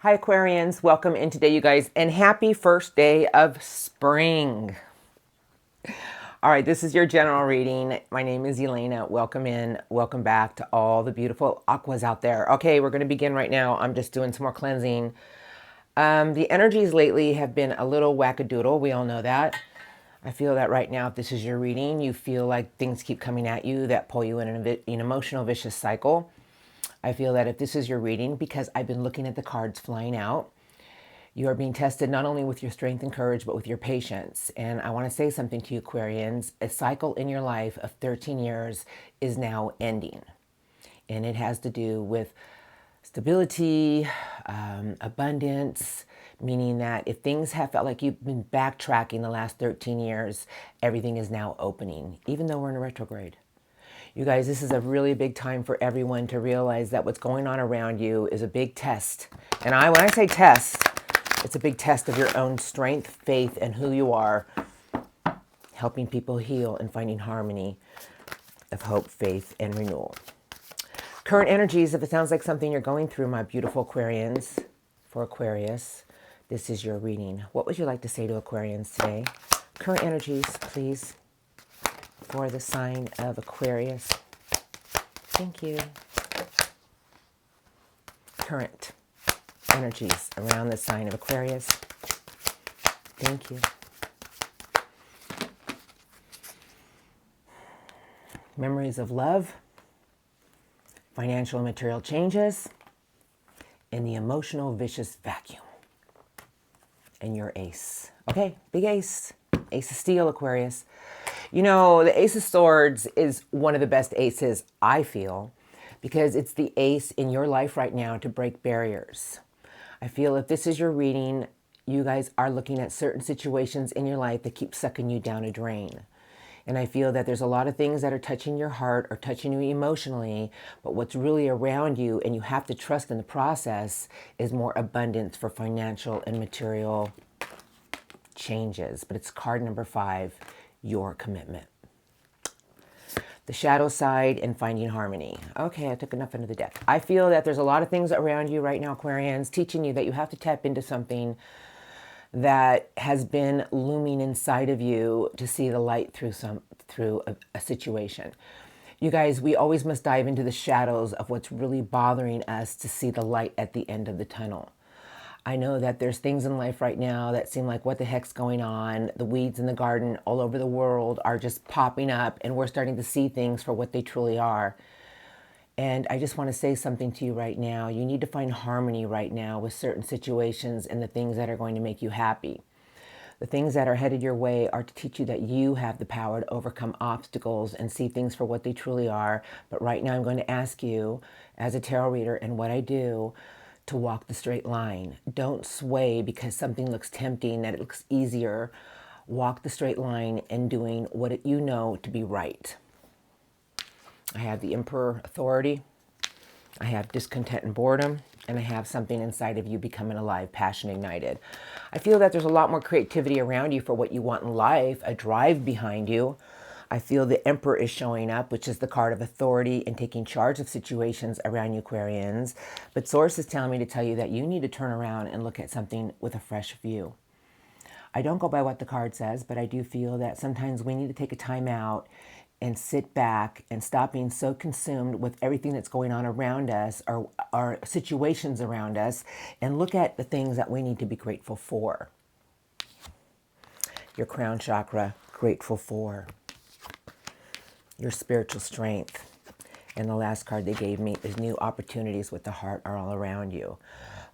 Hi Aquarians, welcome in today you guys, and happy first day of spring. All right, this is your general reading. My name is Elena. Welcome in, welcome back to all the beautiful aquas out there. Okay, we're going to begin right now. I'm just doing some more cleansing. The energies lately have been a little wackadoodle. We all know that. I feel that right now, if this is your reading, you feel like things keep coming at you that pull you in an emotional vicious cycle. I feel that if this is your reading, because I've been looking at the cards flying out, you are being tested not only with your strength and courage, but with your patience. And I want to say something to you, Aquarians. A cycle in your life of 13 years is now ending. And it has to do with stability, abundance, meaning that if things have felt like you've been backtracking the last 13 years, everything is now opening, even though we're in a retrograde. You guys, this is a really big time for everyone to realize that what's going on around you is a big test. And when I say test, it's a big test of your own strength, faith, and who you are, helping people heal and finding harmony of hope, faith, and renewal. Current energies, if it sounds like something you're going through, my beautiful Aquarians, for Aquarius, this is your reading. What would you like to say to Aquarians today? Current energies, please, for the sign of Aquarius. Thank you. Current energies around the sign of Aquarius. Thank you. Memories of love, financial and material changes, and the emotional vicious vacuum. And your ace. Okay, big ace. Ace of Steel, Aquarius. You know, the Ace of Swords is one of the best aces, I feel, because it's the ace in your life right now to break barriers. I feel if this is your reading, you guys are looking at certain situations in your life that keep sucking you down a drain. And I feel that there's a lot of things that are touching your heart or touching you emotionally, but what's really around you, and you have to trust in the process, is more abundance for financial and material changes. But it's card number 5, your commitment. The shadow side and finding harmony. Okay, I took enough into the deck. I feel that there's a lot of things around you right now, Aquarians, teaching you that you have to tap into something that has been looming inside of you to see the light through a situation. You guys, we always must dive into the shadows of what's really bothering us to see the light at the end of the tunnel. I know that there's things in life right now that seem like, what the heck's going on? The weeds in the garden all over the world are just popping up, and we're starting to see things for what they truly are. And I just want to say something to you right now. You need to find harmony right now with certain situations and the things that are going to make you happy. The things that are headed your way are to teach you that you have the power to overcome obstacles and see things for what they truly are. But right now I'm going to ask you, as a tarot reader and what I do, to walk the straight line. Don't sway because something looks tempting, that it looks easier. Walk the straight line and doing what you know to be right. I have the Emperor authority. I have discontent and boredom. And I have something inside of you becoming alive, passion ignited. I feel that there's a lot more creativity around you for what you want in life, a drive behind you. I feel the Emperor is showing up, which is the card of authority and taking charge of situations around you, Aquarians. But Source is telling me to tell you that you need to turn around and look at something with a fresh view. I don't go by what the card says, but I do feel that sometimes we need to take a time out and sit back and stop being so consumed with everything that's going on around us, or our situations around us, and look at the things that we need to be grateful for. Your crown chakra, grateful for. Your spiritual strength. And the last card they gave me is new opportunities with the heart are all around you.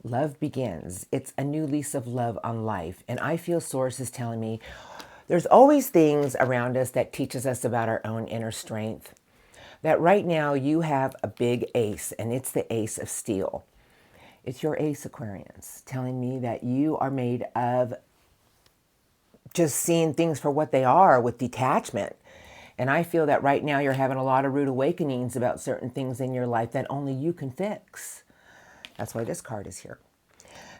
Love begins. It's a new lease of love on life. And I feel Source is telling me there's always things around us that teaches us about our own inner strength. That right now you have a big ace, and it's the Ace of Steel. It's your ace, Aquarians, telling me that you are made of just seeing things for what they are with detachment. And I feel that right now you're having a lot of rude awakenings about certain things in your life that only you can fix. That's why this card is here.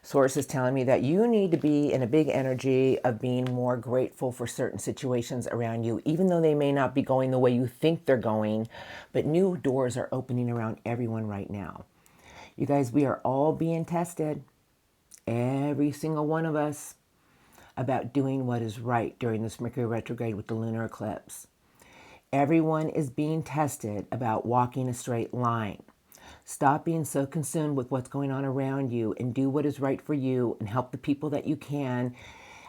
Source is telling me that you need to be in a big energy of being more grateful for certain situations around you, even though they may not be going the way you think they're going, but new doors are opening around everyone right now. You guys, we are all being tested. every single one of us, about doing what is right during this Mercury retrograde with the lunar eclipse. Everyone is being tested about walking a straight line. Stop being so consumed with what's going on around you and do what is right for you and help the people that you can.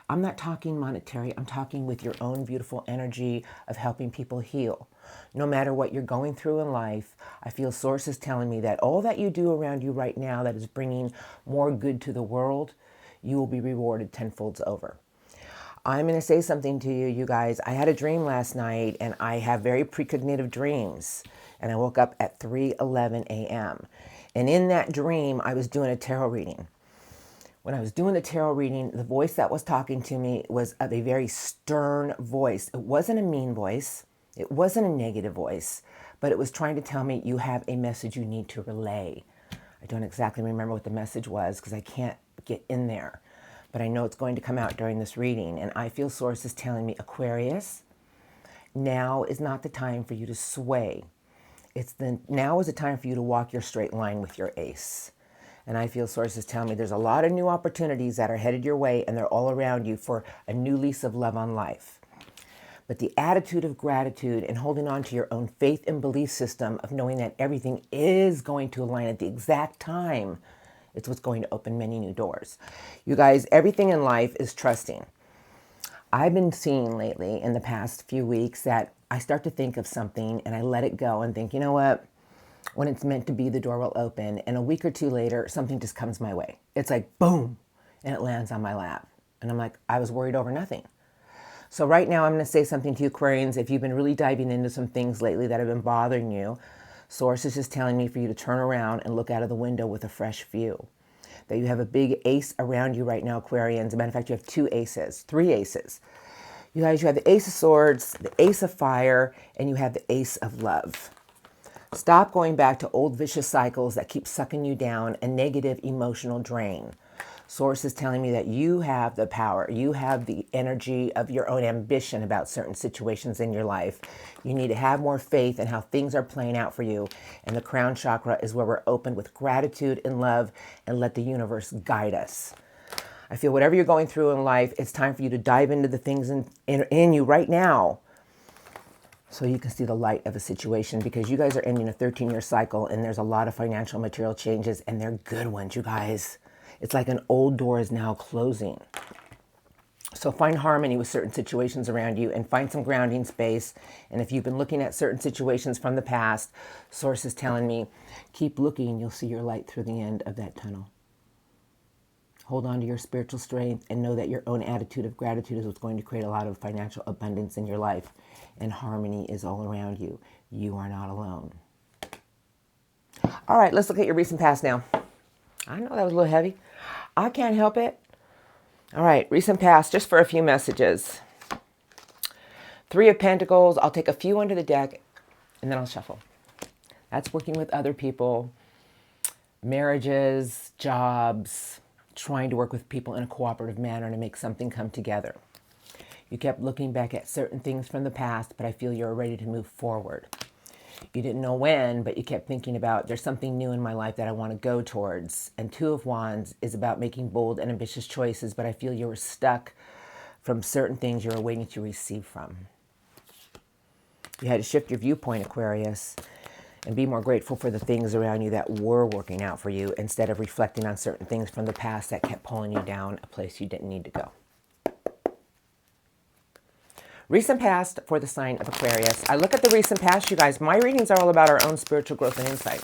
I'm not talking monetary. I'm talking with your own beautiful energy of helping people heal. No matter what you're going through in life, I feel sources telling me that all that you do around you right now that is bringing more good to the world, you will be rewarded tenfold over. I'm going to say something to you, you guys. I had a dream last night, and I have very precognitive dreams. And I woke up at 3:11 a.m. And in that dream, I was doing a tarot reading. When I was doing the tarot reading, the voice that was talking to me was of a very stern voice. It wasn't a mean voice. It wasn't a negative voice, but it was trying to tell me you have a message you need to relay. I don't exactly remember what the message was because I can't get in there, but I know it's going to come out during this reading. And I feel sources telling me, Aquarius, now is not the time for you to sway. Now is the time for you to walk your straight line with your ace. And I feel sources tell me there's a lot of new opportunities that are headed your way, and they're all around you for a new lease of love on life. But the attitude of gratitude and holding on to your own faith and belief system of knowing that everything is going to align at the exact time, it's what's going to open many new doors. You guys, everything in life is trusting. I've been seeing lately in the past few weeks that I start to think of something and I let it go and think, you know what? When it's meant to be, the door will open. And a week or two later, something just comes my way. It's like, boom, and it lands on my lap. And I'm like, I was worried over nothing. So right now, I'm going to say something to you, Aquarians. If you've been really diving into some things lately that have been bothering you, Source is just telling me for you to turn around and look out of the window with a fresh view. That you have a big ace around you right now, Aquarians. As a matter of fact, you have 3 aces. You guys, you have the Ace of Swords, the Ace of Fire, and you have the Ace of Love. Stop going back to old vicious cycles that keep sucking you down, a negative emotional drain. Source is telling me that you have the power. You have the energy of your own ambition about certain situations in your life. You need to have more faith in how things are playing out for you. And the crown chakra is where we're open with gratitude and love and let the universe guide us. I feel whatever you're going through in life, it's time for you to dive into the things in you right now so you can see the light of a situation, because you guys are ending a 13-year cycle and there's a lot of financial material changes, and they're good ones, you guys. It's like an old door is now closing. So find harmony with certain situations around you and find some grounding space. And if you've been looking at certain situations from the past, Source is telling me, keep looking, you'll see your light through the end of that tunnel. Hold on to your spiritual strength and know that your own attitude of gratitude is what's going to create a lot of financial abundance in your life. And harmony is all around you. You are not alone. All right, let's look at your recent past now. I know that was a little heavy. I can't help it. All right, recent past, just for a few messages. 3 of Pentacles. I'll take a few under the deck and then I'll shuffle. That's working with other people, marriages, jobs, trying to work with people in a cooperative manner to make something come together. You kept looking back at certain things from the past, but I feel you're ready to move forward. You didn't know when, but you kept thinking about, there's something new in my life that I want to go towards. And 2 of Wands is about making bold and ambitious choices, but I feel you were stuck from certain things you were waiting to receive from. You had to shift your viewpoint, Aquarius, and be more grateful for the things around you that were working out for you instead of reflecting on certain things from the past that kept pulling you down a place you didn't need to go. Recent past for the sign of Aquarius. I look at the recent past, you guys. My readings are all about our own spiritual growth and insight.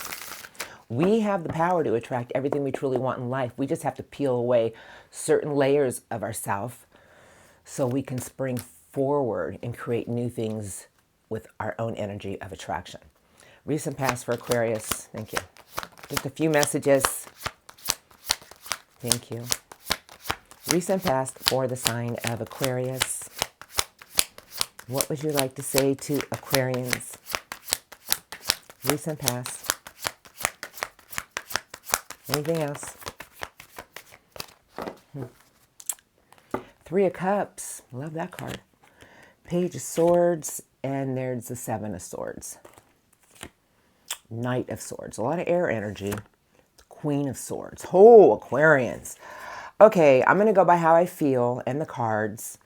We have the power to attract everything we truly want in life. We just have to peel away certain layers of ourselves so we can spring forward and create new things with our own energy of attraction. Recent past for Aquarius. Thank you. Just a few messages. Thank you. Recent past for the sign of Aquarius. What would you like to say to Aquarians? Recent past. Anything else? 3 of Cups. Love that card. Page of Swords. And there's the 7 of Swords. Knight of Swords. A lot of air energy. Queen of Swords. Oh, Aquarians. Okay, I'm going to go by how I feel and the cards.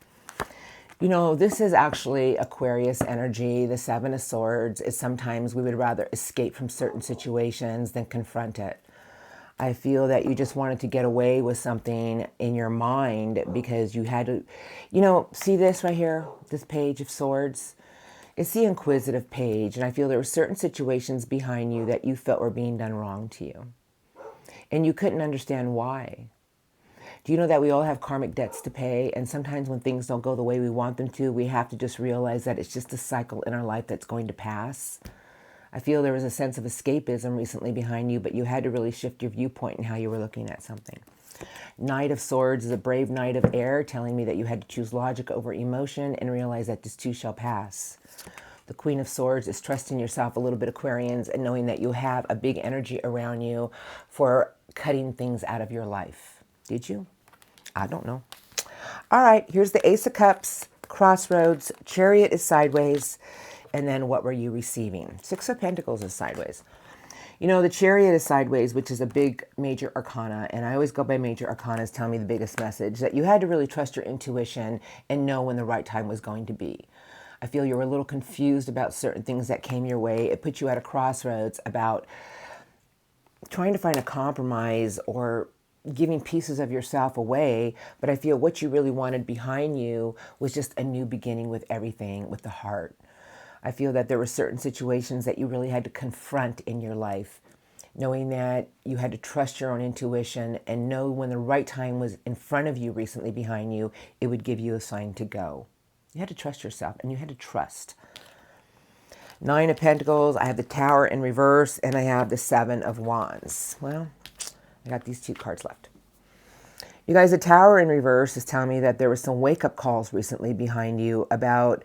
You know, this is actually Aquarius energy. The Seven of Swords is sometimes we would rather escape from certain situations than confront it. I feel that you just wanted to get away with something in your mind because you had to, see this right here, this Page of Swords? It's the inquisitive page, and I feel there were certain situations behind you that you felt were being done wrong to you. And you couldn't understand why. Do you know that we all have karmic debts to pay? And sometimes when things don't go the way we want them to, we have to just realize that it's just a cycle in our life that's going to pass. I feel there was a sense of escapism recently behind you, but you had to really shift your viewpoint in how you were looking at something. Knight of Swords is a brave knight of air, telling me that you had to choose logic over emotion and realize that this too shall pass. The Queen of Swords is trusting yourself a little bit, Aquarians, and knowing that you have a big energy around you for cutting things out of your life. Did you? I don't know. All right, here's the Ace of Cups, Crossroads, Chariot is sideways, and then what were you receiving? Six of Pentacles is sideways. You know, the Chariot is sideways, which is a big major arcana, and I always go by major arcanas tell me the biggest message, that you had to really trust your intuition and know when the right time was going to be. I feel you were a little confused about certain things that came your way. It put you at a crossroads about trying to find a compromise or giving pieces of yourself away, but I feel what you really wanted behind you was just a new beginning with everything, with the heart. I feel that there were certain situations that you really had to confront in your life, knowing that you had to trust your own intuition and know when the right time was in front of you recently behind you, it would give you a sign to go. You had to trust yourself, and you had to trust. Nine of Pentacles, I have the Tower in reverse, and I have the Seven of Wands. Well, I got these two cards left. You guys, the Tower in reverse is telling me that there were some wake-up calls recently behind you about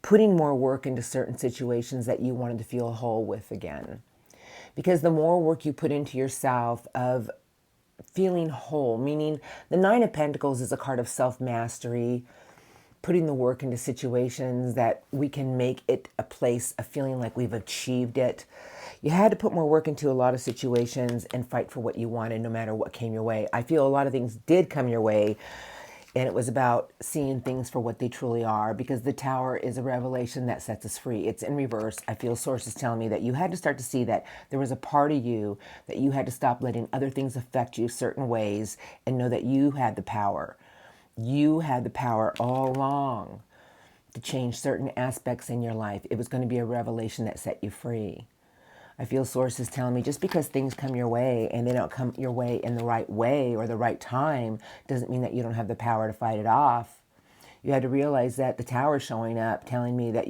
putting more work into certain situations that you wanted to feel whole with again. Because the more work you put into yourself of feeling whole, meaning the Nine of Pentacles is a card of self-mastery, putting the work into situations that we can make it a place of feeling like we've achieved it. You had to put more work into a lot of situations and fight for what you wanted no matter what came your way. I feel a lot of things did come your way, and it was about seeing things for what they truly are, because the Tower is a revelation that sets us free. It's in reverse. I feel sources telling me that you had to start to see that there was a part of you that you had to stop letting other things affect you certain ways and know that you had the power. You had the power all along to change certain aspects in your life. It was going to be a revelation that set you free. I feel sources telling me just because things come your way and they don't come your way in the right way or the right time doesn't mean that you don't have the power to fight it off. You had to realize that the Tower is showing up telling me that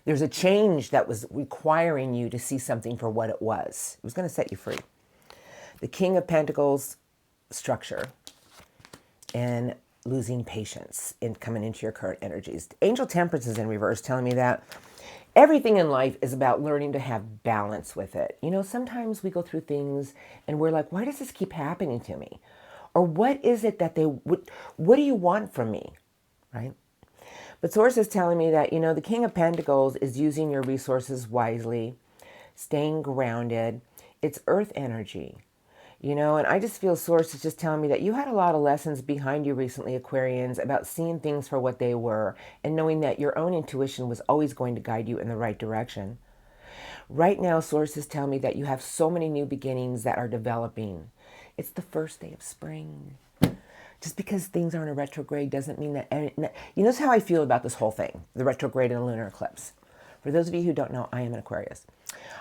there's a change that was requiring you to see something for what it was. It was going to set you free. The King of Pentacles, structure, and losing patience in coming into your current energies. Angel Temperance is in reverse, telling me that everything in life is about learning to have balance with it. You know, sometimes we go through things and we're like, why does this keep happening to me? Or what is it that what do you want from me, right? But Source is telling me that, the King of Pentacles is using your resources wisely, staying grounded. It's earth energy. And I just feel Source is just telling me that you had a lot of lessons behind you recently, Aquarians, about seeing things for what they were and knowing that your own intuition was always going to guide you in the right direction. Right now, sources tell me that you have so many new beginnings that are developing. It's the first day of spring. Just because things are in a retrograde doesn't mean that... This is how I feel about this whole thing, the retrograde and the lunar eclipse. For those of you who don't know, I am an Aquarius.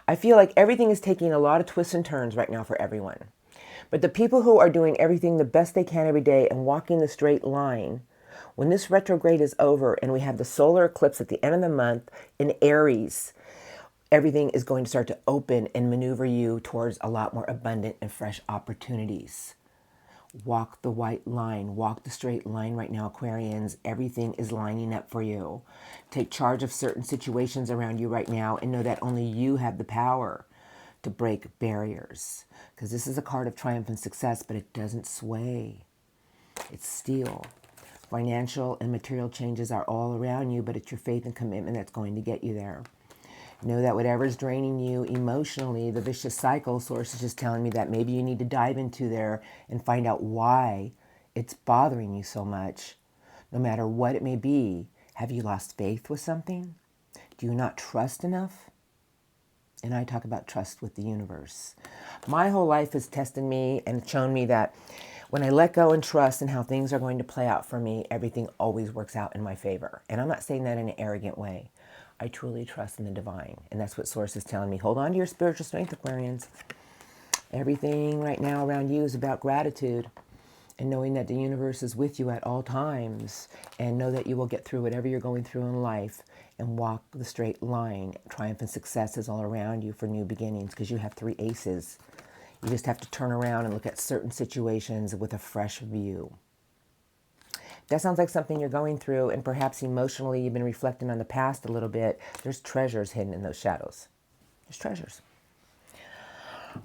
I feel like everything is taking a lot of twists and turns right now for everyone. But the people who are doing everything the best they can every day and walking the straight line, when this retrograde is over and we have the solar eclipse at the end of the month in Aries, everything is going to start to open and maneuver you towards a lot more abundant and fresh opportunities. Walk the white line. Walk the straight line right now, Aquarians. Everything is lining up for you. Take charge of certain situations around you right now and know that only you have the power to break barriers. Because this is a card of triumph and success, but it doesn't sway. It's steel. Financial and material changes are all around you, but it's your faith and commitment that's going to get you there. Know that whatever's draining you emotionally, the vicious cycle, source is just telling me that maybe you need to dive into there and find out why it's bothering you so much, no matter what it may be. Have you lost faith with something? Do you not trust enough? And I talk about trust with the universe. My whole life has tested me and shown me that when I let go and trust in how things are going to play out for me, everything always works out in my favor. And I'm not saying that in an arrogant way. I truly trust in the divine. And that's what Source is telling me. Hold on to your spiritual strength, Aquarians. Everything right now around you is about gratitude and knowing that the universe is with you at all times, and know that you will get through whatever you're going through in life and walk the straight line. Triumph and success is all around you for new beginnings because you have 3 aces. You just have to turn around and look at certain situations with a fresh view. That sounds like something you're going through, and perhaps emotionally you've been reflecting on the past a little bit. There's treasures hidden in those shadows. There's treasures.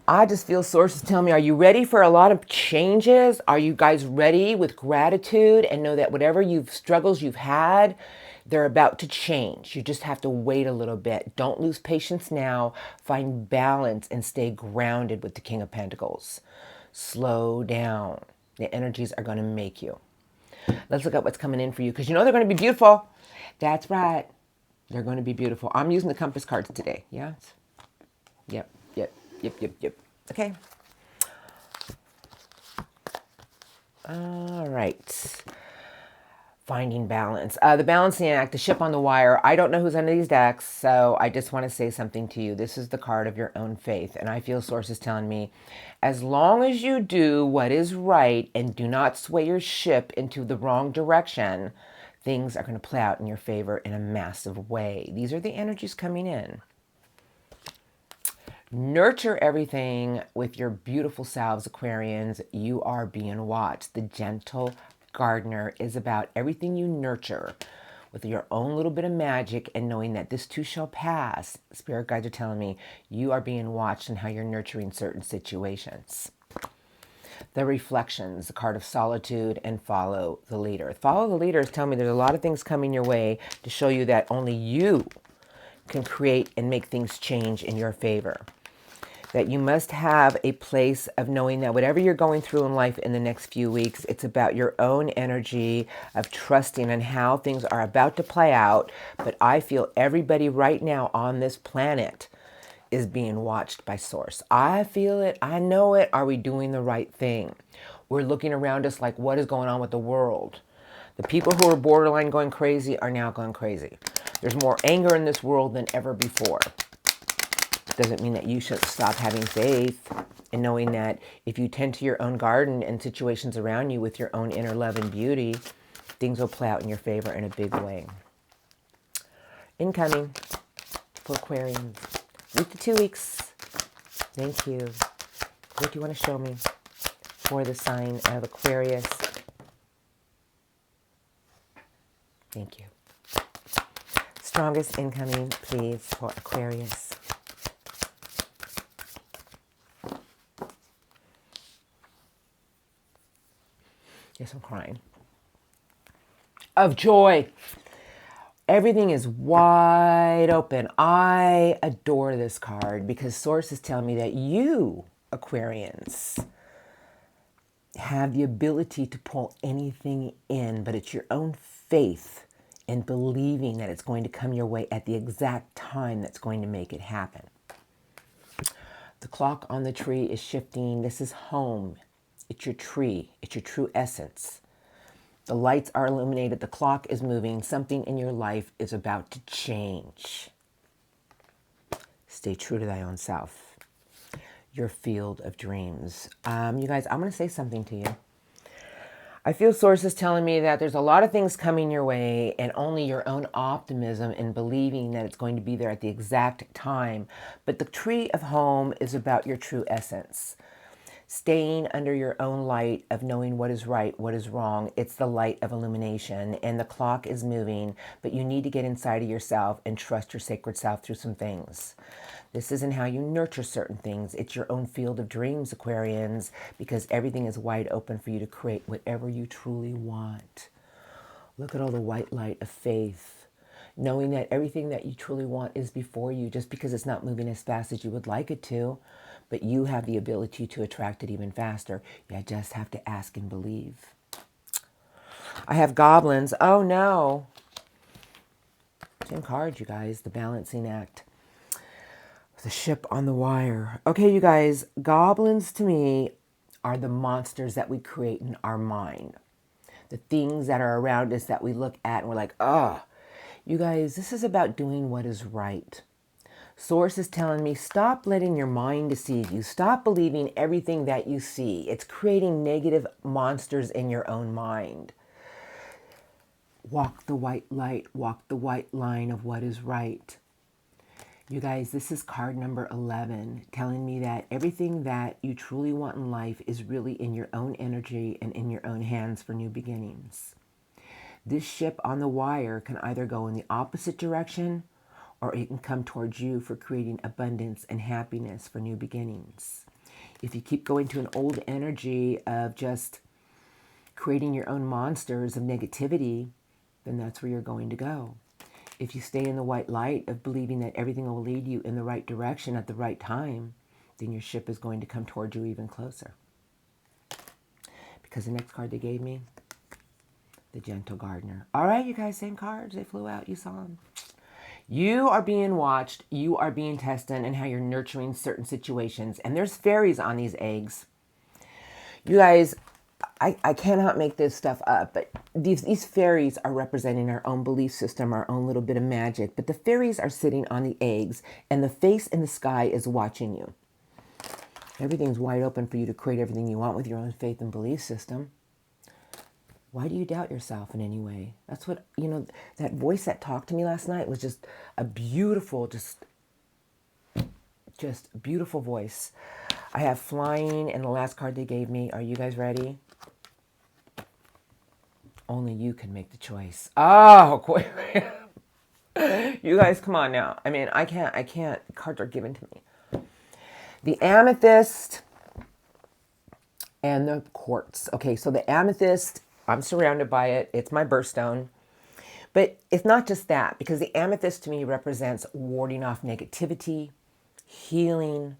I just feel sources tell me, are you ready for a lot of changes? Are you guys ready with gratitude and know that whatever struggles you've had, they're about to change. You just have to wait a little bit. Don't lose patience now. Find balance and stay grounded with the King of Pentacles. Slow down. The energies are going to make you. Let's look at what's coming in for you because you know they're going to be beautiful. That's right. They're going to be beautiful. I'm using the compass cards today. Yeah. Yep. Okay. All right. Finding balance. The balancing act, the ship on the wire. I don't know who's under these decks, so I just want to say something to you. This is the card of your own faith, and I feel sources telling me, as long as you do what is right and do not sway your ship into the wrong direction, things are going to play out in your favor in a massive way. These are the energies coming in. Nurture everything with your beautiful selves, Aquarians. You are being watched. The gentle gardener is about everything you nurture with your own little bit of magic and knowing that this too shall pass. Spirit guides are telling me you are being watched and how you're nurturing certain situations. The reflections, the card of solitude, and follow the leader. Follow the leader is telling me there's a lot of things coming your way to show you that only you can create and make things change in your favor. That you must have a place of knowing that whatever you're going through in life in the next few weeks, it's about your own energy of trusting in how things are about to play out. But I feel everybody right now on this planet is being watched by Source. I feel it. I know it. Are we doing the right thing? We're looking around us like, what is going on with the world? The people who are borderline going crazy are now going crazy. There's more anger in this world than ever before. Doesn't mean that you should stop having faith and knowing that if you tend to your own garden and situations around you with your own inner love and beauty, things will play out in your favor in a big way. Incoming for Aquarians. Week to 2 weeks. Thank you. What do you want to show me for the sign of Aquarius? Thank you. Strongest incoming, please, for Aquarius. Yes, I'm crying. Of joy. Everything is wide open. I adore this card because Source is telling me that you, Aquarians, have the ability to pull anything in, but it's your own faith and believing that it's going to come your way at the exact time that's going to make it happen. The clock on the tree is shifting. This is home. It's your tree. It's your true essence. The lights are illuminated. The clock is moving. Something in your life is about to change. Stay true to thy own self. Your field of dreams. You guys, I'm going to say something to you. I feel sources telling me that there's a lot of things coming your way and only your own optimism and believing that it's going to be there at the exact time. But the tree of home is about your true essence. Staying under your own light of knowing what is right, what is wrong. It's the light of illumination and the clock is moving, but you need to get inside of yourself and trust your sacred self through some things. This isn't how you nurture certain things. It's your own field of dreams, Aquarians, because everything is wide open for you to create whatever you truly want. Look at all the white light of faith, knowing that everything that you truly want is before you just because it's not moving as fast as you would like it to. But you have the ability to attract it even faster. You just have to ask and believe. I have goblins. Oh no. 10 cards, you guys. The balancing act. The ship on the wire. Okay, you guys. Goblins to me are the monsters that we create in our mind. The things that are around us that we look at and we're like, oh, you guys, this is about doing what is right. Source is telling me, stop letting your mind deceive you. Stop believing everything that you see. It's creating negative monsters in your own mind. Walk the white light. Walk the white line of what is right. You guys, this is card number 11, telling me that everything that you truly want in life is really in your own energy and in your own hands for new beginnings. This ship on the wire can either go in the opposite direction or it can come towards you for creating abundance and happiness for new beginnings. If you keep going to an old energy of just creating your own monsters of negativity, then that's where you're going to go. If you stay in the white light of believing that everything will lead you in the right direction at the right time, then your ship is going to come towards you even closer. Because the next card they gave me, the Gentle Gardener. All right, you guys, same cards. They flew out. You saw them. You are being watched. You are being tested and how you're nurturing certain situations. And there's fairies on these eggs. You guys, I cannot make this stuff up, but these fairies are representing our own belief system, our own little bit of magic. But the fairies are sitting on the eggs, and the face in the sky is watching you. Everything's wide open for you to create everything you want with your own faith and belief system. Why do you doubt yourself in any way? That's what, that voice that talked to me last night was just a beautiful, just beautiful voice. I have flying, and the last card they gave me. Are you guys ready? Only you can make the choice. Oh, you guys, come on now. I mean, I can't. Cards are given to me. The amethyst and the quartz. Okay, so the amethyst, I'm surrounded by it. It's my birthstone. But it's not just that, because the amethyst to me represents warding off negativity, healing,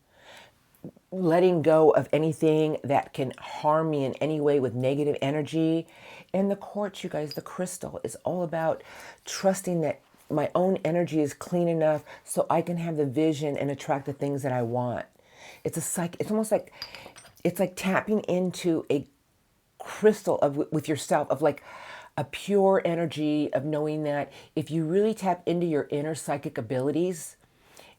letting go of anything that can harm me in any way with negative energy. And the quartz, you guys, the crystal, is all about trusting that my own energy is clean enough so I can have the vision and attract the things that I want. It's almost like, it's like tapping into a crystal with yourself, of like a pure energy of knowing that if you really tap into your inner psychic abilities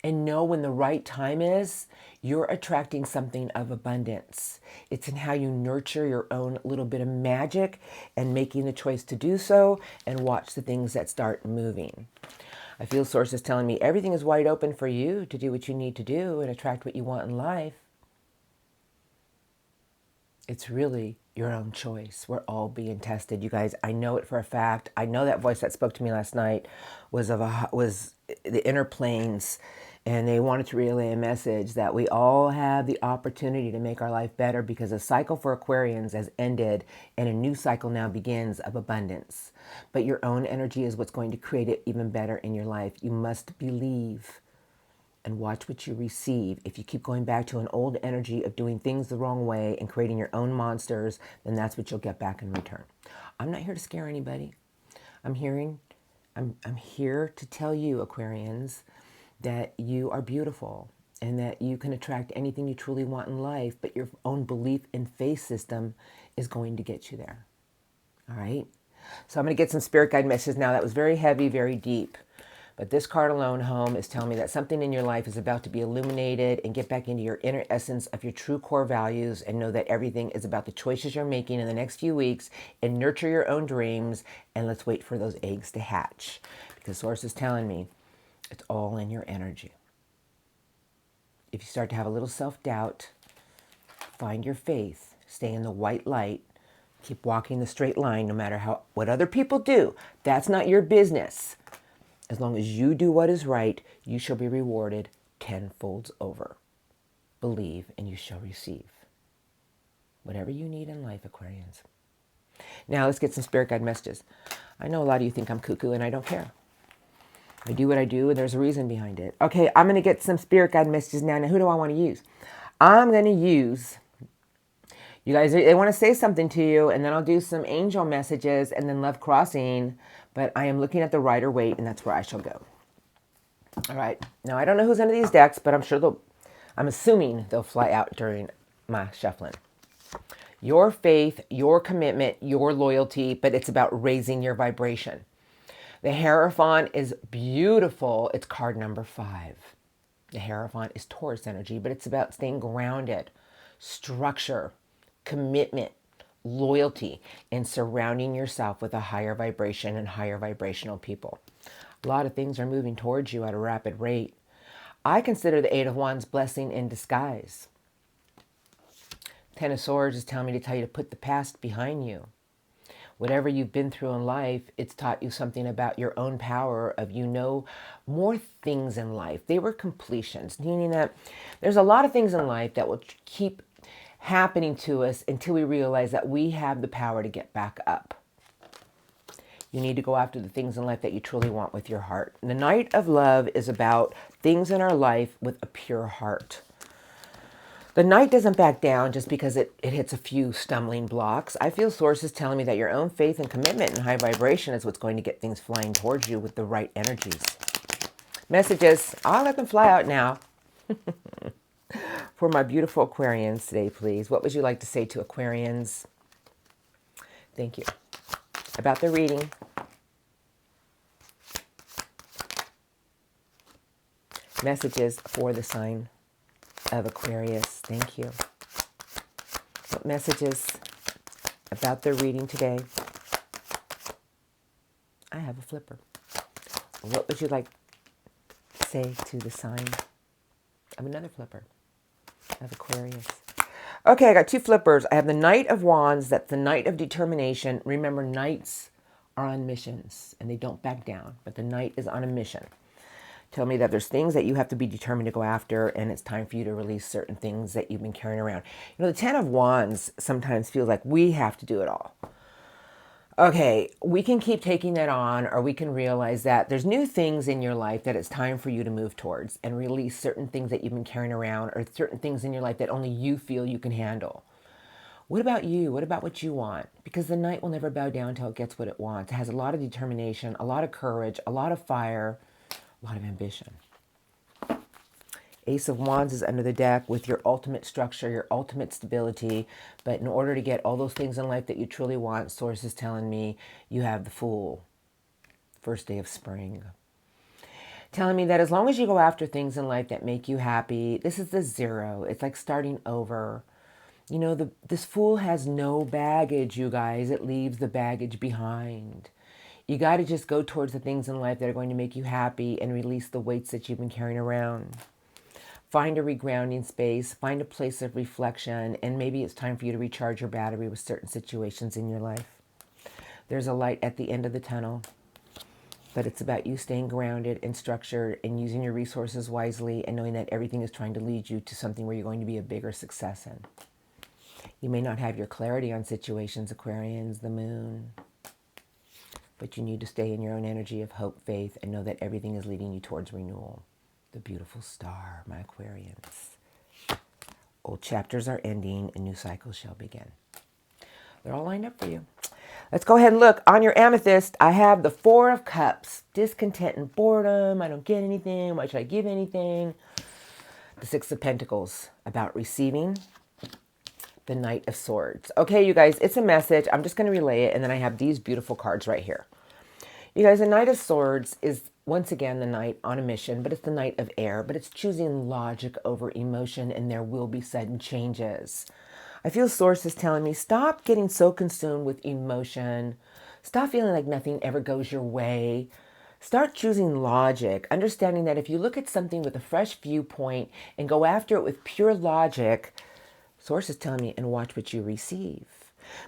and know when the right time is, you're attracting something of abundance. It's in how you nurture your own little bit of magic and making the choice to do so and watch the things that start moving. I feel Source is telling me everything is wide open for you to do what you need to do and attract what you want in life. It's really your own choice. We're all being tested, you guys. I know it for a fact. I know that voice that spoke to me last night was the inner planes, and they wanted to relay a message that we all have the opportunity to make our life better, because a cycle for Aquarians has ended and a new cycle now begins of abundance. But your own energy is what's going to create it even better in your life. You must believe and watch what you receive. If you keep going back to an old energy of doing things the wrong way and creating your own monsters, then that's what you'll get back in return. I'm not here to scare anybody. I'm here to tell you, Aquarians, that you are beautiful and that you can attract anything you truly want in life, but your own belief and faith system is going to get you there. All right? So I'm going to get some spirit guide messages now. That was very heavy, very deep. But this card alone, home, is telling me that something in your life is about to be illuminated, and get back into your inner essence of your true core values, and know that everything is about the choices you're making in the next few weeks, and nurture your own dreams, and let's wait for those eggs to hatch. Because Source is telling me it's all in your energy. If you start to have a little self-doubt, find your faith, stay in the white light, keep walking the straight line no matter what other people do. That's not your business. As long as you do what is right, you shall be rewarded tenfold over. Believe and you shall receive. Whatever you need in life, Aquarians. Now let's get some spirit guide messages. I know a lot of you think I'm cuckoo, and I don't care. I do what I do, and there's a reason behind it. Okay, I'm going to get some spirit guide messages now. Now, who do I want to use? I'm going to use You guys, they want to say something to you, and then I'll do some angel messages and then love crossing. But I am looking at the Rider-Waite, and that's where I shall go. All right. Now, I don't know who's under these decks, but I'm assuming they'll fly out during my shuffling. Your faith, your commitment, your loyalty, but it's about raising your vibration. The Hierophant is beautiful. It's card number 5. The Hierophant is Taurus energy, but it's about staying grounded, structure, commitment, loyalty, and surrounding yourself with a higher vibration and higher vibrational people. A lot of things are moving towards you at a rapid rate. I consider the Eight of Wands blessing in disguise. Ten of Swords is telling me to tell you to put the past behind you. Whatever you've been through in life, it's taught you something about your own power of more things in life. They were completions, meaning that there's a lot of things in life that will keep happening to us until we realize that we have the power to get back up. You need to go after the things in life that you truly want with your heart. And the Knight of Love is about things in our life with a pure heart. The Knight doesn't back down just because it hits a few stumbling blocks. I feel sources telling me that your own faith and commitment and high vibration is what's going to get things flying towards you with the right energies. Messages, I'll let them fly out now. For my beautiful Aquarians today, please. What would you like to say to Aquarians? Thank you. About the reading. Messages for the sign of Aquarius. Thank you. What messages about the reading today? I have a flipper. What would you like to say to the sign of another flipper of Aquarius? Okay, I got 2 flippers. I have the Knight of Wands. That's the Knight of determination. Remember, knights are on missions and they don't back down, but the Knight is on a mission. Tell me that there's things that you have to be determined to go after, and it's time for you to release certain things that you've been carrying around. You know, the Ten of Wands sometimes feels like we have to do it all. Okay, we can keep taking that on, or we can realize that there's new things in your life that it's time for you to move towards and release certain things that you've been carrying around, or certain things in your life that only you feel you can handle. What about you? What about what you want? Because the Knight will never bow down until it gets what it wants. It has a lot of determination, a lot of courage, a lot of fire, a lot of ambition. Ace of Wands is under the deck with your ultimate structure, your ultimate stability. But in order to get all those things in life that you truly want, Source is telling me you have the Fool. First day of spring. Telling me that as long as you go after things in life that make you happy, this is the 0. It's like starting over. You know, this Fool has no baggage, you guys. It leaves the baggage behind. You got to just go towards the things in life that are going to make you happy and release the weights that you've been carrying around. Find a regrounding space, find a place of reflection, and maybe it's time for you to recharge your battery with certain situations in your life. There's a light at the end of the tunnel, but it's about you staying grounded and structured and using your resources wisely and knowing that everything is trying to lead you to something where you're going to be a bigger success in. You may not have your clarity on situations, Aquarians, the moon, but you need to stay in your own energy of hope, faith, and know that everything is leading you towards renewal. The beautiful star, my Aquarians. Old chapters are ending and new cycles shall begin. They're all lined up for you. Let's go ahead and look. On your amethyst, I have the 4 of Cups. Discontent and boredom. I don't get anything. Why should I give anything? The 6 of Pentacles, about receiving. The Knight of Swords. Okay, you guys, it's a message. I'm just going to relay it, and then I have these beautiful cards right here. You guys, the Knight of Swords is, once again, the Knight on a mission, but it's the Knight of Air, but it's choosing logic over emotion, and there will be sudden changes. I feel Source is telling me, stop getting so consumed with emotion. Stop feeling like nothing ever goes your way. Start choosing logic, understanding that if you look at something with a fresh viewpoint and go after it with pure logic, Source is telling me, and watch what you receive.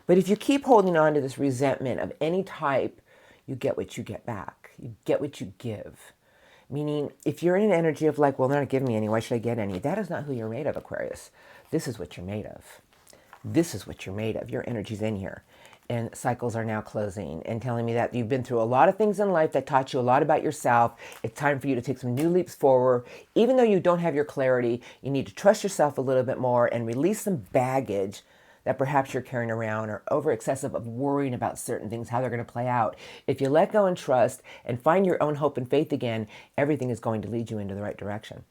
But if you keep holding on to this resentment of any type, you get what you get back. You get what you give. Meaning, if you're in an energy of like, well, they're not giving me any, why should I get any? That is not who you're made of, Aquarius. This is what you're made of. This is what you're made of. Your energy's in here. And cycles are now closing and telling me that you've been through a lot of things in life that taught you a lot about yourself. It's time for you to take some new leaps forward. Even though you don't have your clarity, you need to trust yourself a little bit more and release some baggage that perhaps you're carrying around, or over excessive of worrying about certain things, how they're going to play out. If you let go and trust and find your own hope and faith again, everything is going to lead you into the right direction.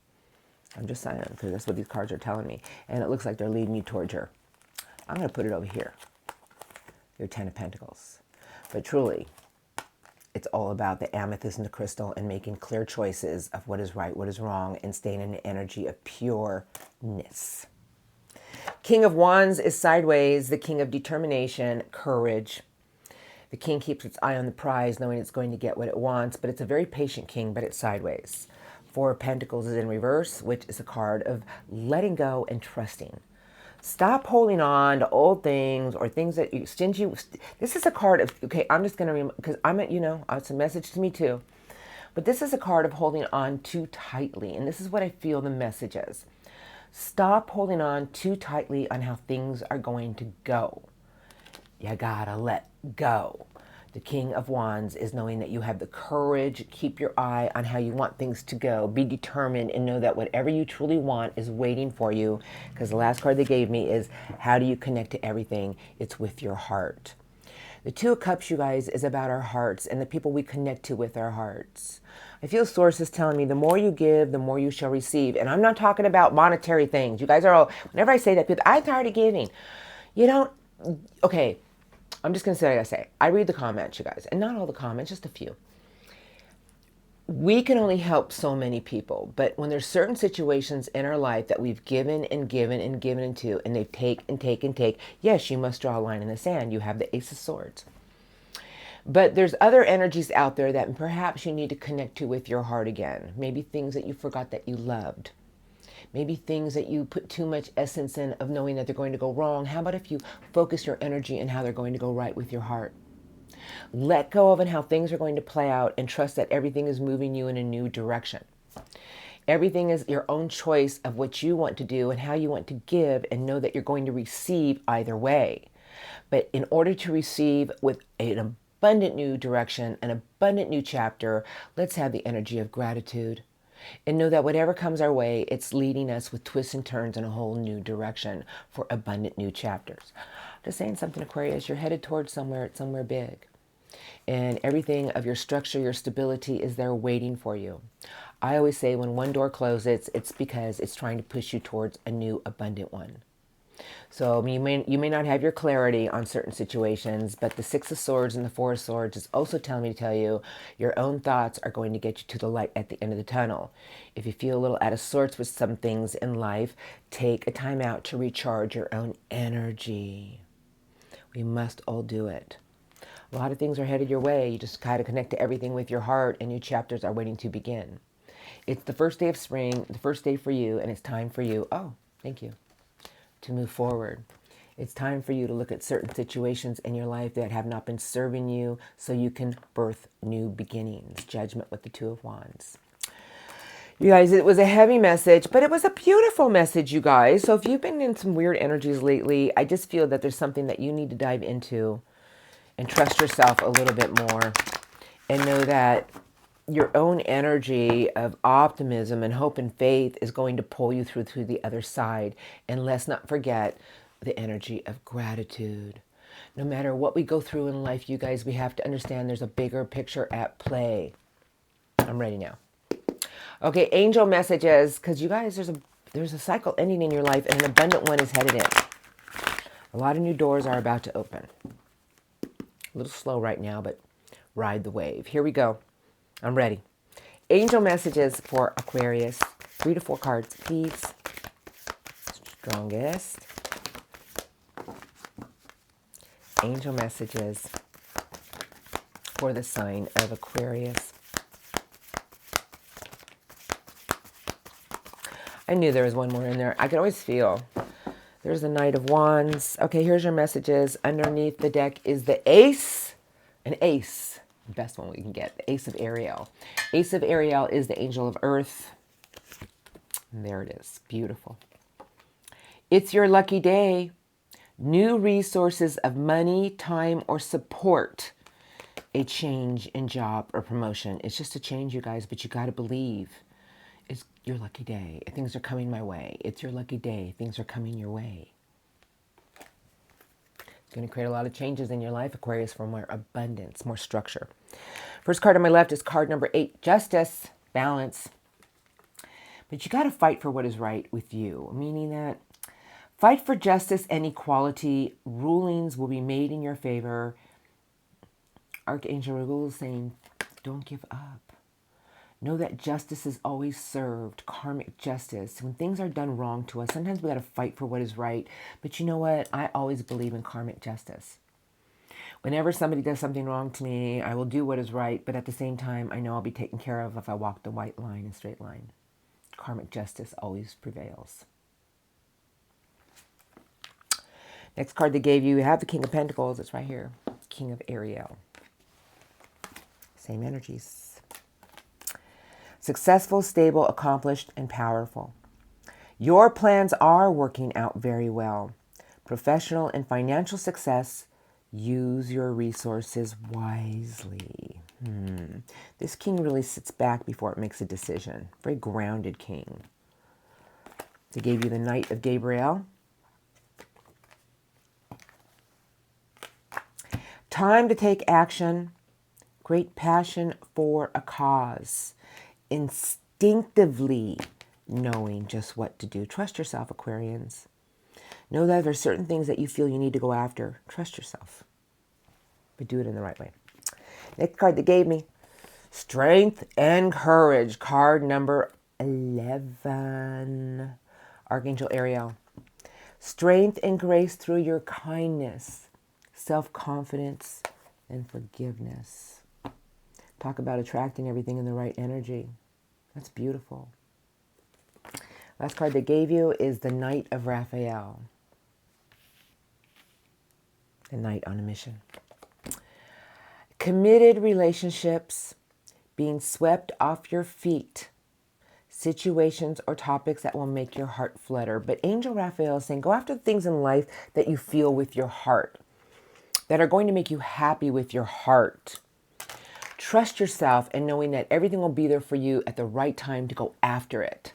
I'm just saying, because that's what these cards are telling me. And it looks like they're leading you towards your, I'm going to put it over here, your 10 of Pentacles. But truly, it's all about the amethyst and the crystal and making clear choices of what is right, what is wrong, and staying in an energy of pureness. King of Wands is sideways, the king of determination, courage. The king keeps its eye on the prize, knowing it's going to get what it wants, but it's a very patient king, but it's sideways. Four of Pentacles is in reverse, which is a card of letting go and trusting. Stop holding on to old things or things that you stingy. This is a card of, okay, I'm just going to, because it's a message to me too. But this is a card of holding on too tightly. And this is what I feel the message is. Stop holding on too tightly on how things are going to go. You gotta let go. The King of Wands is knowing that you have the courage, keep your eye on how you want things to go, be determined, and know that whatever you truly want is waiting for you. Because the last card they gave me is, how do you connect to everything? It's with your heart. The Two of Cups, you guys, is about our hearts and the people we connect to with our hearts. I feel Source is telling me the more you give, the more you shall receive. And I'm not talking about monetary things. You guys are all, whenever I say that, people, I'm tired of giving. You don't, okay. I'm just going to say what I say. I read the comments, you guys, and not all the comments, just a few. We can only help so many people, but when there's certain situations in our life that we've given and given and given into, and they take and take and take, yes, you must draw a line in the sand. You have the Ace of Swords. But there's other energies out there that perhaps you need to connect to with your heart again. Maybe things that you forgot that you loved. Maybe things that you put too much essence in of knowing that they're going to go wrong. How about if you focus your energy on how they're going to go right with your heart? Let go of and how things are going to play out and trust that everything is moving you in a new direction. Everything is your own choice of what you want to do and how you want to give, and know that you're going to receive either way. But in order to receive with an abundant new direction, an abundant new chapter, let's have the energy of gratitude. And know that whatever comes our way, it's leading us with twists and turns in a whole new direction for abundant new chapters. Just saying something, Aquarius, you're headed towards somewhere big. And everything of your structure, your stability is there waiting for you. I always say when one door closes, it's because it's trying to push you towards a new abundant one. So you may not have your clarity on certain situations, but the Six of Swords and the Four of Swords is also telling me to tell you your own thoughts are going to get you to the light at the end of the tunnel. If you feel a little out of sorts with some things in life, take a time out to recharge your own energy. We must all do it. A lot of things are headed your way. You just kind of connect to everything with your heart, and new chapters are waiting to begin. It's the first day of spring, the first day for you, and it's time for you. Oh, thank you. To move forward. It's time for you to look at certain situations in your life that have not been serving you so you can birth new beginnings. Judgment with the Two of Wands. You guys, it was a heavy message, but it was a beautiful message, you guys. So if you've been in some weird energies lately, I just feel that there's something that you need to dive into and trust yourself a little bit more and know that your own energy of optimism and hope and faith is going to pull you through to the other side. And let's not forget the energy of gratitude. No matter what we go through in life, you guys, we have to understand there's a bigger picture at play. I'm ready now. Okay, angel messages, because you guys, there's a cycle ending in your life and an abundant one is headed in. A lot of new doors are about to open. A little slow right now, but ride the wave. Here we go. I'm ready. Angel messages for Aquarius. 3 to 4 cards, please. Strongest. Angel messages for the sign of Aquarius. I knew there was one more in there. I could always feel. There's the Knight of Wands. Okay, here's your messages. Underneath the deck is the Ace. An Ace. Best one we can get. The Ace of Ariel. Ace of Ariel is the angel of earth. And there it is. Beautiful. It's your lucky day. New resources of money, time, or support. A change in job or promotion. It's just a change, you guys, but you got to believe. It's your lucky day. Things are coming my way. It's your lucky day. Things are coming your way. Going to create a lot of changes in your life, Aquarius, for more abundance, more structure. First card on my left is card number 8, Justice, balance. But you got to fight for what is right with you, meaning that fight for justice and equality. Rulings will be made in your favor. Archangel Raguel is saying, don't give up. Know that justice is always served, karmic justice. When things are done wrong to us, sometimes we got to fight for what is right. But you know what? I always believe in karmic justice. Whenever somebody does something wrong to me, I will do what is right. But at the same time, I know I'll be taken care of if I walk the white line and straight line. Karmic justice always prevails. Next card they gave you, you have the King of Pentacles. It's right here. King of Ariel. Same energies. Successful, stable, accomplished, and powerful. Your plans are working out very well. Professional and financial success. Use your resources wisely. This king really sits back before it makes a decision. Very grounded king. They gave you the Knight of Gabriel. Time to take action. Great passion for a cause. Instinctively knowing just what to do. Trust yourself, Aquarians. Know that there's certain things that you feel you need to go after. Trust yourself. But do it in the right way. Next card they gave me. Strength and courage. Card number 11. Archangel Ariel. Strength and grace through your kindness, self-confidence, and forgiveness. Talk about attracting everything in the right energy. That's beautiful. Last card they gave you is the Knight of Raphael. The Knight on a mission. Committed relationships, being swept off your feet. Situations or topics that will make your heart flutter. But Angel Raphael is saying, go after the things in life that you feel with your heart, that are going to make you happy with your heart. Trust yourself and knowing that everything will be there for you at the right time to go after it.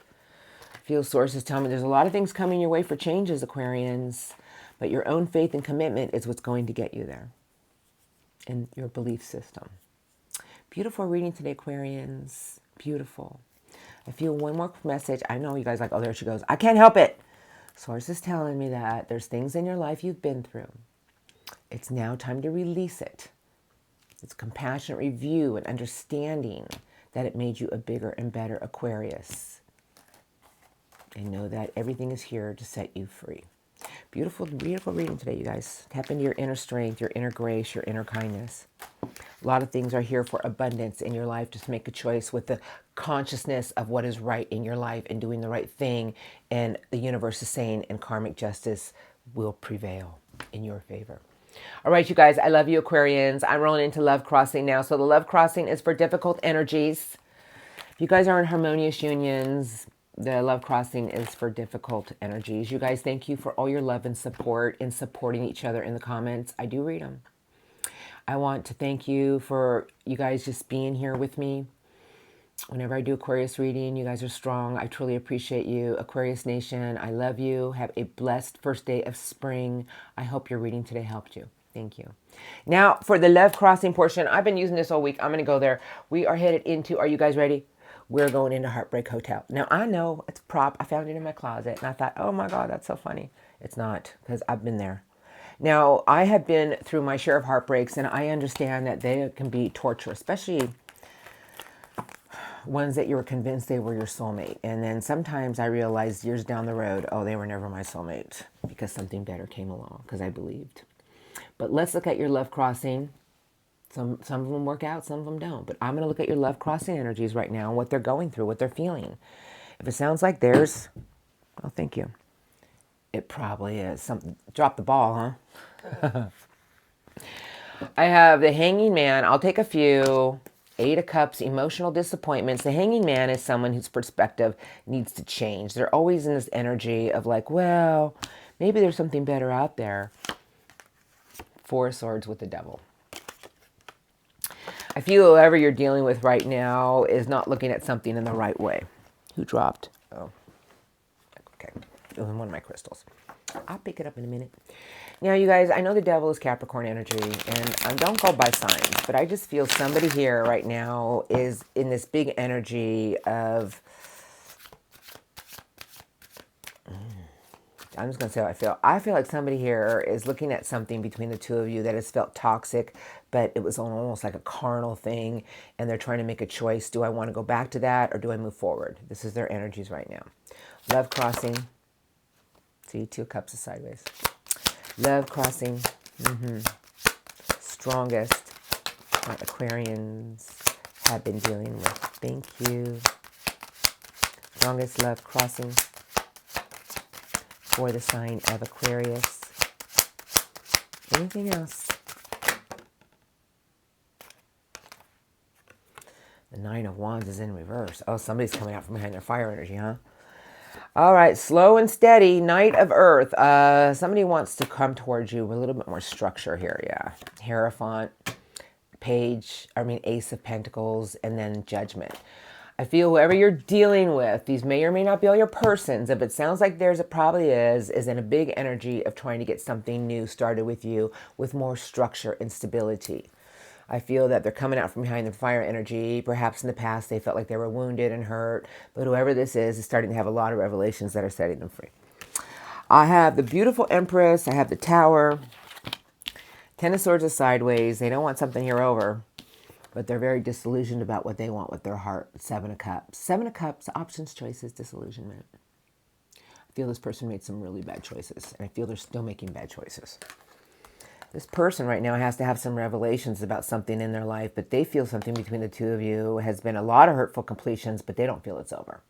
Field sources tell me there's a lot of things coming your way for changes, Aquarians, but your own faith and commitment is what's going to get you there in your belief system. Beautiful reading today, Aquarians. Beautiful. I feel one more message. I know you guys are like, oh, there she goes. I can't help it. Source is telling me that there's things in your life you've been through. It's now time to release it. It's compassionate review and understanding that it made you a bigger and better Aquarius. And know that everything is here to set you free. Beautiful, beautiful reading today, you guys. Tap into your inner strength, your inner grace, your inner kindness. A lot of things are here for abundance in your life. Just make a choice with the consciousness of what is right in your life and doing the right thing. And the universe is saying, and karmic justice will prevail in your favor. All right, you guys, I love you, Aquarians. I'm rolling into Love Crossing now. So the Love Crossing is for difficult energies. If you guys are in harmonious unions, the Love Crossing is for difficult energies. You guys, thank you for all your love and support in supporting each other in the comments. I do read them. I want to thank you for you guys just being here with me. Whenever I do Aquarius reading, you guys are strong. I truly appreciate you. Aquarius Nation, I love you. Have a blessed first day of spring. I hope your reading today helped you. Thank you. Now, for the Love Crossing portion, I've been using this all week. I'm going to go there. We are headed into, are you guys ready? We're going into Heartbreak Hotel. Now, I know it's a prop. I found it in my closet, and I thought, oh my God, that's so funny. It's not, because I've been there. Now, I have been through my share of heartbreaks, and I understand that they can be torturous, especially ones that you were convinced they were your soulmate. And then sometimes I realized years down the road, oh, they were never my soulmate because something better came along because I believed. But let's look at your Love Crossing. Some of them work out, some of them don't. But I'm going to look at your Love Crossing energies right now and what they're going through, what they're feeling. If it sounds like theirs, well, thank you. It probably is. Something. Drop the ball, huh? I have the Hanging Man. I'll take a few. 8 of Cups, emotional disappointments. The Hanging Man is someone whose perspective needs to change. They're always in this energy of like, well, maybe there's something better out there. 4 of Swords with the Devil. I feel whoever you're dealing with right now is not looking at something in the right way. Who dropped? Oh, okay. It was one of my crystals. I'll pick it up in a minute. Now, you guys, I know the devil is Capricorn energy, and I don't go by signs, but I just feel somebody here right now is in this big energy of, I'm just going to say how I feel. I feel like somebody here is looking at something between the two of you that has felt toxic, but it was almost like a carnal thing, and they're trying to make a choice. Do I want to go back to that, or do I move forward? This is their energies right now. Love crossing. See, 2 cups is sideways. Love crossing. Strongest. My Aquarians have been dealing with. Thank you. Strongest love crossing for the sign of Aquarius. Anything else? The 9 of Wands is in reverse. Oh, somebody's coming out from behind their fire energy, huh? All right, slow and steady, Knight of Earth. Somebody wants to come towards you with a little bit more structure here, yeah. Hierophant, Ace of Pentacles, and then Judgment. I feel whoever you're dealing with, these may or may not be all your persons. If it sounds like it probably is in a big energy of trying to get something new started with you with more structure and stability. I feel that they're coming out from behind the fire energy. Perhaps in the past they felt like they were wounded and hurt. But whoever this is starting to have a lot of revelations that are setting them free. I have the beautiful Empress. I have the Tower. 10 of Swords is sideways. They don't want something here over. But they're very disillusioned about what they want with their heart. 7 of Cups. 7 of Cups, options, choices, disillusionment. I feel this person made some really bad choices. And I feel they're still making bad choices. This person right now has to have some revelations about something in their life, but they feel something between the two of you has been a lot of hurtful completions, but they don't feel it's over.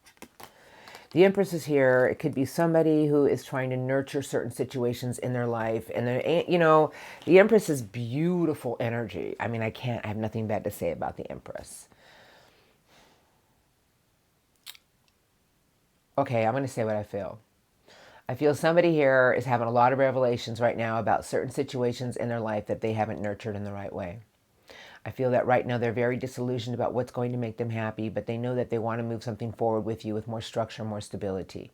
The Empress is here. It could be somebody who is trying to nurture certain situations in their life. And, the Empress is beautiful energy. I mean, I have nothing bad to say about the Empress. Okay, I'm going to say what I feel. I feel somebody here is having a lot of revelations right now about certain situations in their life that they haven't nurtured in the right way. I feel that right now they're very disillusioned about what's going to make them happy, but they know that they want to move something forward with you with more structure, more stability.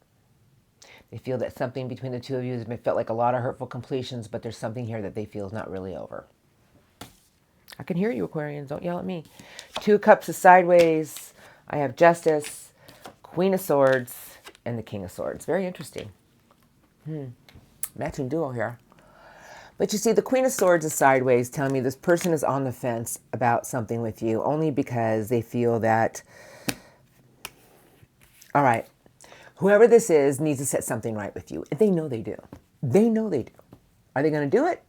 They feel that something between the two of you has felt like a lot of hurtful completions, but there's something here that they feel is not really over. I can hear you, Aquarians. Don't yell at me. 2 of Cups is sideways. I have Justice, Queen of Swords, and the King of Swords. Very interesting. Matching duo here. But you see, the Queen of Swords is sideways, telling me this person is on the fence about something with you, only because they feel that, all right, whoever this is needs to set something right with you. And they know they do. They know they do. Are they going to do it?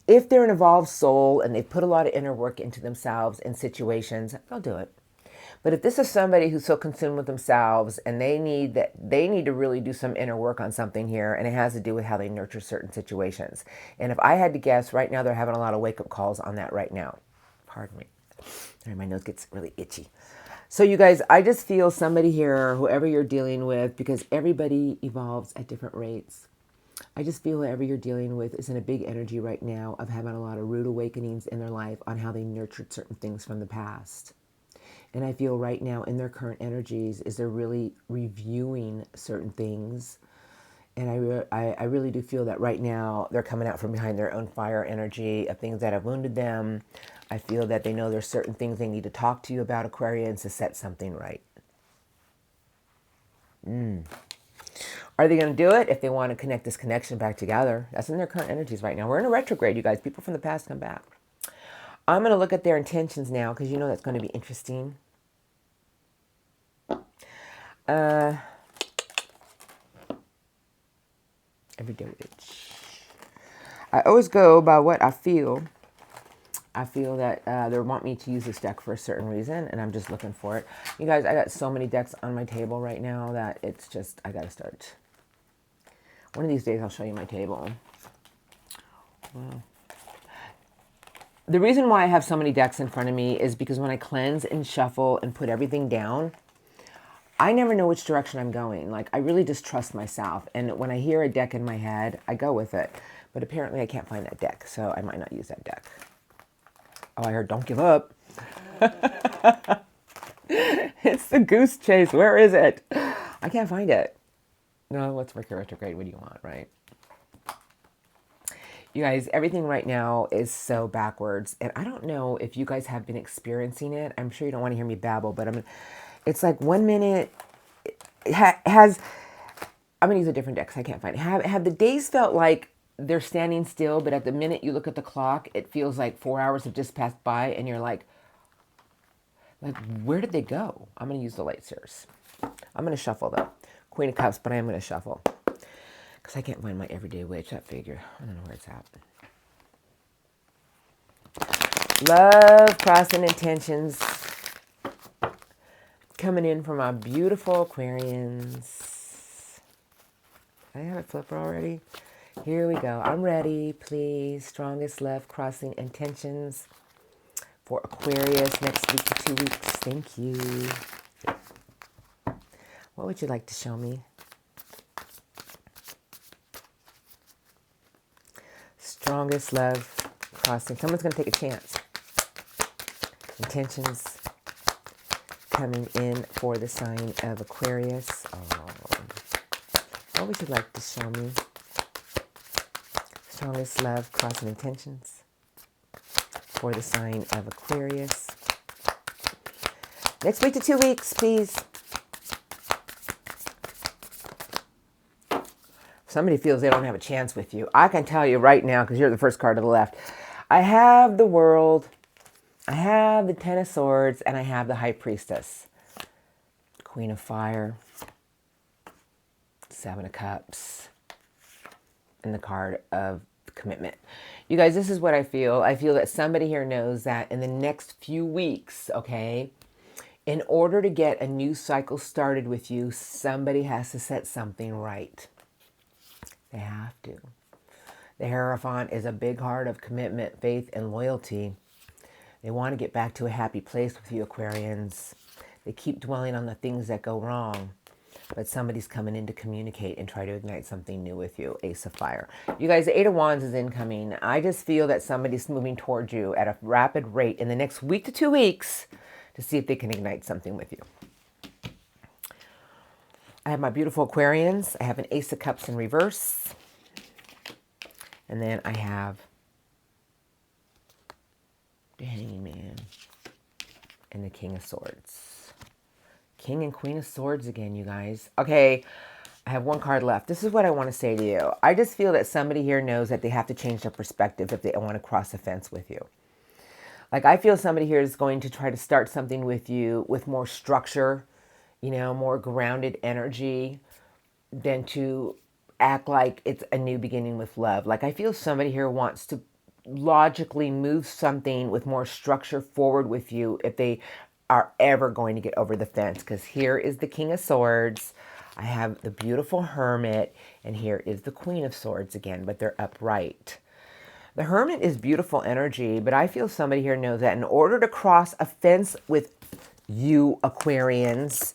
If they're an evolved soul and they put a lot of inner work into themselves in situations, they'll do it. But if this is somebody who's so consumed with themselves and they need to really do some inner work on something here, and it has to do with how they nurture certain situations. And if I had to guess, right now they're having a lot of wake-up calls on that right now. Pardon me. My nose gets really itchy. So you guys, I just feel somebody here, whoever you're dealing with, because everybody evolves at different rates. I just feel whoever you're dealing with is in a big energy right now of having a lot of rude awakenings in their life on how they nurtured certain things from the past. And I feel right now in their current energies is they're really reviewing certain things. And I really do feel that right now they're coming out from behind their own fire energy of things that have wounded them. I feel that they know there's certain things they need to talk to you about, Aquarians, to set something right. Are they going to do it? If they want to connect this connection back together, that's in their current energies right now. We're in a retrograde, you guys. People from the past come back. I'm going to look at their intentions now because you know that's going to be interesting. Everyday witch. I always go by what I feel. I feel that they want me to use this deck for a certain reason, and I'm just looking for it. You guys, I got so many decks on my table right now that it's just, I got to start. One of these days, I'll show you my table. Wow. The reason why I have so many decks in front of me is because when I cleanse and shuffle and put everything down, I never know which direction I'm going. Like, I really just trust myself. And when I hear a deck in my head, I go with it. But apparently I can't find that deck, so I might not use that deck. Oh, I heard don't give up. It's the goose chase. Where is it? I can't find it. No, what's Mercury retrograde? What do you want, right? You guys, everything right now is so backwards. And I don't know if you guys have been experiencing it. I'm sure you don't want to hear me babble, but it's like 1 minute has, I'm going to use a different deck because I can't find it. Have the days felt like they're standing still, but at the minute you look at the clock, it feels like 4 hours have just passed by and you're like, where did they go? I'm going to use the light seers. I'm going to shuffle though. Queen of Cups, but I am going to shuffle. Because I can't find my everyday witch, that figure. I don't know where it's at. Love, crossing intentions. Coming in from our beautiful Aquarians. I have it flipper already. Here we go. I'm ready, please. Strongest love, crossing intentions for Aquarius next week to 2 weeks. Thank you. What would you like to show me? Strongest love, crossing. Someone's going to take a chance. Intentions coming in for the sign of Aquarius. Oh. What would you like to show me? Strongest love, crossing intentions for the sign of Aquarius. Next week to 2 weeks, please. Somebody feels they don't have a chance with you. I can tell you right now, because you're the first card to the left. I have the World, I have the Ten of Swords, and I have the High Priestess. Queen of Fire, Seven of Cups, and the card of Commitment. You guys, this is what I feel. I feel that somebody here knows that in the next few weeks, okay, in order to get a new cycle started with you, somebody has to set something right. They have to. The Hierophant is a big heart of commitment, faith, and loyalty. They want to get back to a happy place with you, Aquarians. They keep dwelling on the things that go wrong, but somebody's coming in to communicate and try to ignite something new with you. Ace of Fire. You guys, the Eight of Wands is incoming. I just feel that somebody's moving towards you at a rapid rate in the next week to 2 weeks to see if they can ignite something with you. I have my beautiful Aquarians. I have an Ace of Cups in reverse. And then I have the Hangman and the King of Swords. King and Queen of Swords again, you guys. Okay, I have one card left. This is what I want to say to you. I just feel that somebody here knows that they have to change their perspective if they want to cross the fence with you. Like, I feel somebody here is going to try to start something with you with more structure, you know, more grounded energy than to act like it's a new beginning with love. Like, I feel somebody here wants to logically move something with more structure forward with you if they are ever going to get over the fence. Because here is the King of Swords. I have the beautiful Hermit. And here is the Queen of Swords again, but they're upright. The Hermit is beautiful energy, but I feel somebody here knows that in order to cross a fence with you, Aquarians,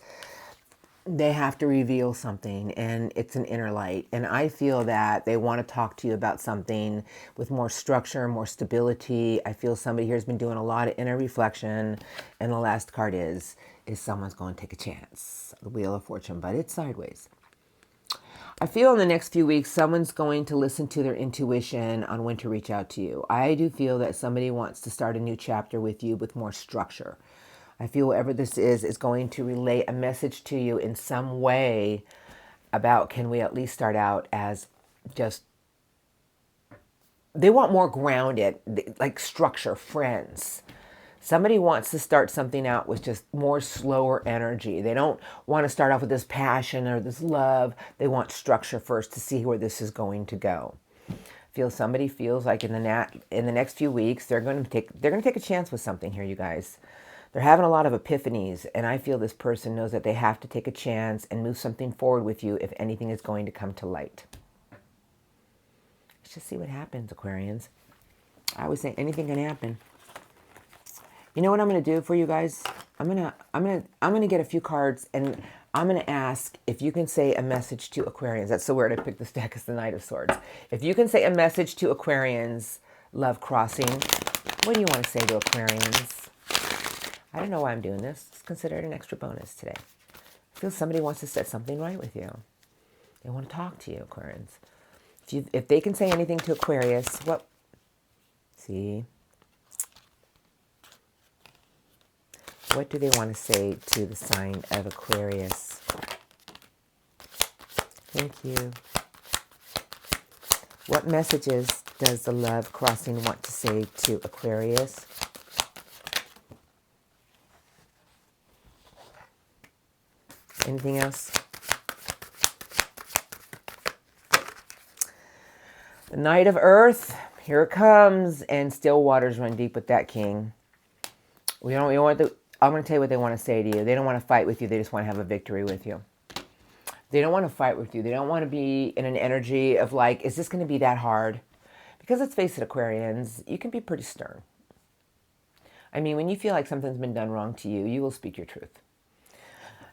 they have to reveal something, and it's an inner light. And I feel that they want to talk to you about something with more structure, more stability. I feel somebody here has been doing a lot of inner reflection. And the last card is someone's going to take a chance. The Wheel of Fortune, but it's sideways. I feel in the next few weeks, someone's going to listen to their intuition on when to reach out to you. I do feel that somebody wants to start a new chapter with you with more structure. I feel whatever this is going to relay a message to you in some way about, can we at least start out as just, they want more grounded, like structure, friends. Somebody wants to start something out with just more slower energy. They don't want to start off with this passion or this love. They want structure first to see where this is going to go. Feel somebody feels like in the next few weeks they're going to take a chance with something here, you guys. They're having a lot of epiphanies, and I feel this person knows that they have to take a chance and move something forward with you if anything is going to come to light. Let's just see what happens, Aquarians. I always say anything can happen. You know what I'm going to do for you guys? I'm going to get a few cards, and I'm going to ask if you can say a message to Aquarians. That's so weird. I picked this deck as the Knight of Swords. If you can say a message to Aquarians, love crossing, what do you want to say to Aquarians? I don't know why I'm doing this. It's considered an extra bonus today. I feel somebody wants to set something right with you. They want to talk to you, Aquarians. If they can say anything to Aquarius, what? See? What do they want to say to the sign of Aquarius? Thank you. What messages does the love crossing want to say to Aquarius? Anything else? The Knight of Earth, here it comes, and still waters run deep with that king. I'm going to tell you what they want to say to you. They don't want to fight with you. They just want to have a victory with you. They don't want to fight with you. They don't want to be in an energy of like, is this going to be that hard? Because let's face it, Aquarians, you can be pretty stern. I mean, when you feel like something's been done wrong to you, you will speak your truth.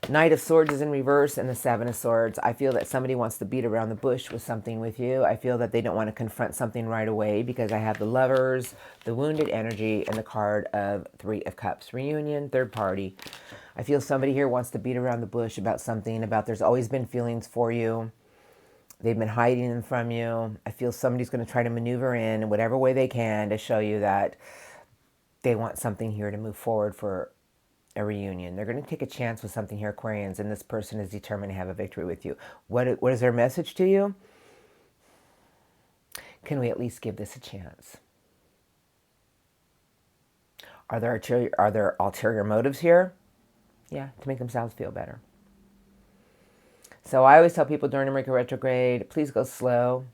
Knight of Swords is in reverse and the Seven of Swords. I feel that somebody wants to beat around the bush with something with you. I feel that they don't want to confront something right away because I have the Lovers, the Wounded Energy, and the card of Three of Cups. Reunion, third party. I feel somebody here wants to beat around the bush about something, about there's always been feelings for you. They've been hiding them from you. I feel somebody's going to try to maneuver in whatever way they can to show you that they want something here to move forward for a reunion. They're going to take a chance with something here, Aquarians, and this person is determined to have a victory with you. What is their message to you? Can we at least give this a chance? Are there ulterior motives here? Yeah, to make themselves feel better. So I always tell people during a Mercury retrograde, please go slow.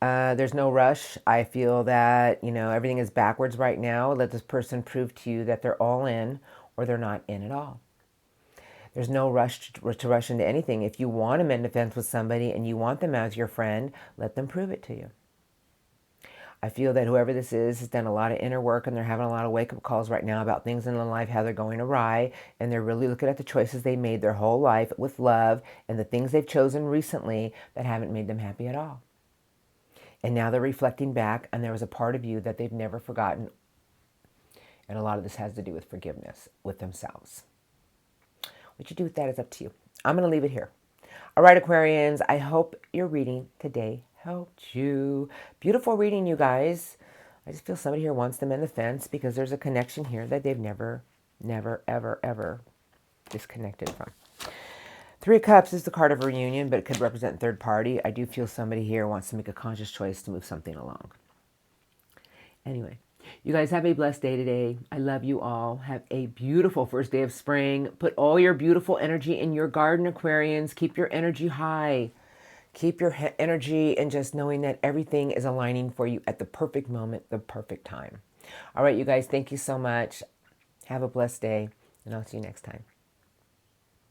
There's no rush. I feel that, everything is backwards right now. Let this person prove to you that they're all in or they're not in at all. There's no rush to rush into anything. If you want to mend a fence with somebody and you want them as your friend, let them prove it to you. I feel that whoever this is has done a lot of inner work and they're having a lot of wake-up calls right now about things in their life, how they're going awry, and they're really looking at the choices they made their whole life with love and the things they've chosen recently that haven't made them happy at all. And now they're reflecting back, and there was a part of you that they've never forgotten. And a lot of this has to do with forgiveness with themselves. What you do with that is up to you. I'm going to leave it here. All right, Aquarians, I hope your reading today helped you. Beautiful reading, you guys. I just feel somebody here wants to mend the fence because there's a connection here that they've never, ever, ever disconnected from. Three of Cups is the card of reunion, but it could represent third party. I do feel somebody here wants to make a conscious choice to move something along. Anyway, you guys have a blessed day today. I love you all. Have a beautiful first day of spring. Put all your beautiful energy in your garden, Aquarians. Keep your energy high. Keep your energy and just knowing that everything is aligning for you at the perfect moment, the perfect time. All right, you guys, thank you so much. Have a blessed day, and I'll see you next time.